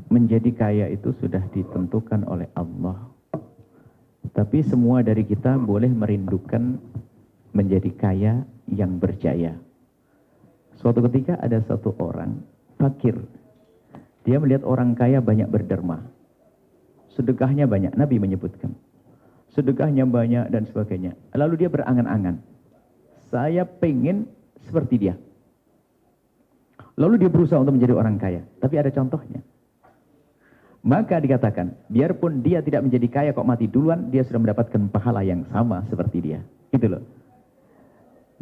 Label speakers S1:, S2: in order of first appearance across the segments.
S1: menjadi kaya itu sudah ditentukan oleh Allah. Tapi semua dari kita boleh merindukan menjadi kaya yang berjaya. Suatu ketika ada satu orang fakir. Dia melihat orang kaya banyak berderma. Sedekahnya banyak, Nabi menyebutkan. Sedekahnya banyak dan sebagainya. Lalu dia berangan-angan. Saya pengen seperti dia. Lalu dia berusaha untuk menjadi orang kaya. Tapi ada contohnya. Maka dikatakan, biarpun dia tidak menjadi kaya kok mati duluan, dia sudah mendapatkan pahala yang sama seperti dia. Gitu loh.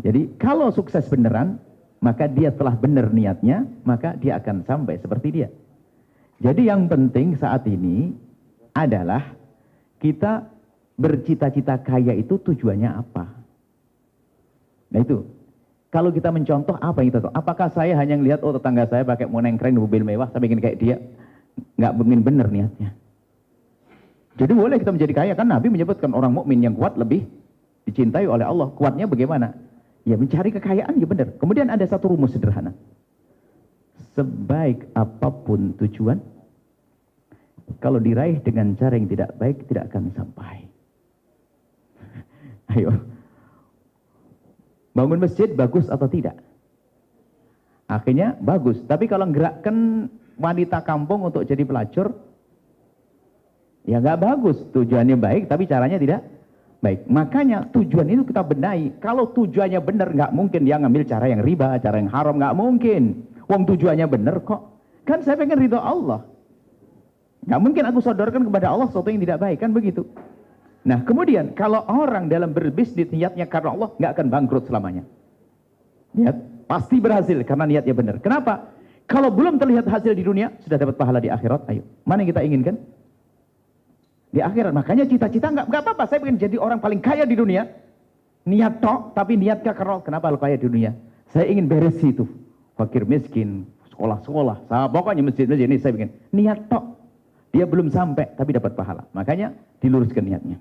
S1: Jadi kalau sukses beneran, maka dia telah benar niatnya, maka dia akan sampai seperti dia. Jadi yang penting saat ini adalah kita bercita-cita kaya itu tujuannya apa? Nah itu, kalau kita mencontoh apa yang kita tahu? Apakah saya hanya melihat, oh tetangga saya pakai moneng keren, mobil mewah, saya ingin kayak dia? Nggak mungkin benar niatnya. Jadi boleh kita menjadi kaya, kan Nabi menyebutkan orang mukmin yang kuat lebih dicintai oleh Allah. Kuatnya bagaimana? Ya mencari kekayaan, ya benar. Kemudian ada satu rumus sederhana. Sebaik apapun tujuan, kalau diraih dengan cara yang tidak baik, tidak akan sampai. Ayo. Bangun masjid bagus atau tidak? Akhirnya bagus. Tapi kalau gerakkan wanita kampung untuk jadi pelacur, ya nggak bagus. Tujuannya baik, tapi caranya tidak baik. Makanya tujuan itu kita benahi. Kalau tujuannya benar, nggak mungkin dia ngambil cara yang riba, cara yang haram, nggak mungkin. Wong tujuannya benar kok. Kan saya pengen ridho Allah. Nggak mungkin aku sodorkan kepada Allah sesuatu yang tidak baik, kan begitu. Nah kemudian kalau orang dalam berbisnis niatnya karena Allah, nggak akan bangkrut selamanya. Niat pasti berhasil karena niatnya benar. Kenapa? Kalau belum terlihat hasil di dunia, sudah dapat pahala di akhirat. Ayo, mana yang kita inginkan? Di akhirat. Makanya cita-cita nggak apa-apa. Saya pengen jadi orang paling kaya di dunia. Niat tok, tapi niat karena kenapa lu kaya di dunia? Saya ingin beres itu. Fakir miskin, sekolah-sekolah, pokoknya masjid-masjid ini saya bikin. Niat tok. Dia belum sampai, tapi dapat pahala. Makanya diluruskan niatnya.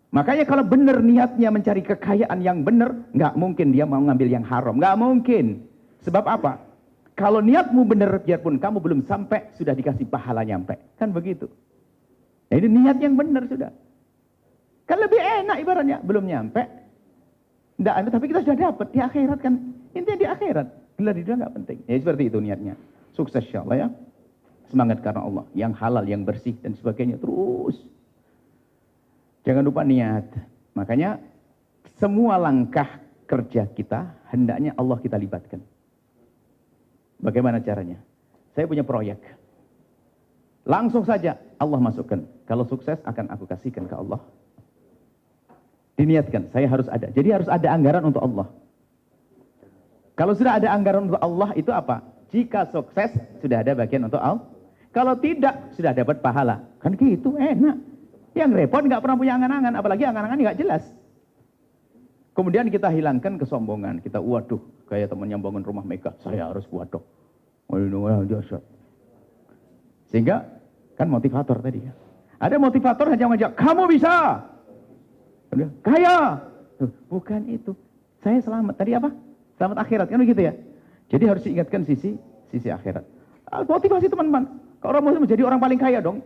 S1: Makanya kalau benar niatnya mencari kekayaan yang benar, nggak mungkin dia mau ngambil yang haram. Nggak mungkin. Sebab apa? Kalau niatmu benar, biarpun kamu belum sampai, sudah dikasih pahala nyampe. Kan begitu. Nah, ini niat yang benar sudah. Kan lebih enak ibaratnya. Belum nyampe. Nggak ada, tapi kita sudah dapat. Di akhirat kan. Intinya di akhirat. Gelar di dunia nggak penting. Ya seperti itu niatnya. Sukses insyaAllah ya. Semangat karena Allah. Yang halal, yang bersih, dan sebagainya. Terus. Jangan lupa niat. Makanya, semua langkah kerja kita, hendaknya Allah kita libatkan. Bagaimana caranya? Saya punya proyek. Langsung saja Allah masukkan. Kalau sukses akan aku kasihkan ke Allah. Diniatkan, saya harus ada. Jadi harus ada anggaran untuk Allah. Kalau sudah ada anggaran untuk Allah itu apa? Jika sukses sudah ada bagian untuk Allah. Kalau tidak sudah dapat pahala. Kan gitu enak. Yang repot nggak pernah punya angan-angan, apalagi angan-angan nggak jelas. Kemudian kita hilangkan kesombongan. Kita waduh, kayak teman yang bangun rumah megah, saya harus buat dok. Sehingga kan motivator tadi ya. Ada motivator hanya ngajak, kamu bisa. Kaya. Bukan itu. Saya selamat. Tadi apa? Selamat akhirat. Kan begitu ya. Jadi harus diingatkan sisi akhirat. Motivasi teman-teman. Kalau orang muslim menjadi orang paling kaya dong.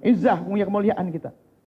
S1: Izzah, punya kemuliaan kita.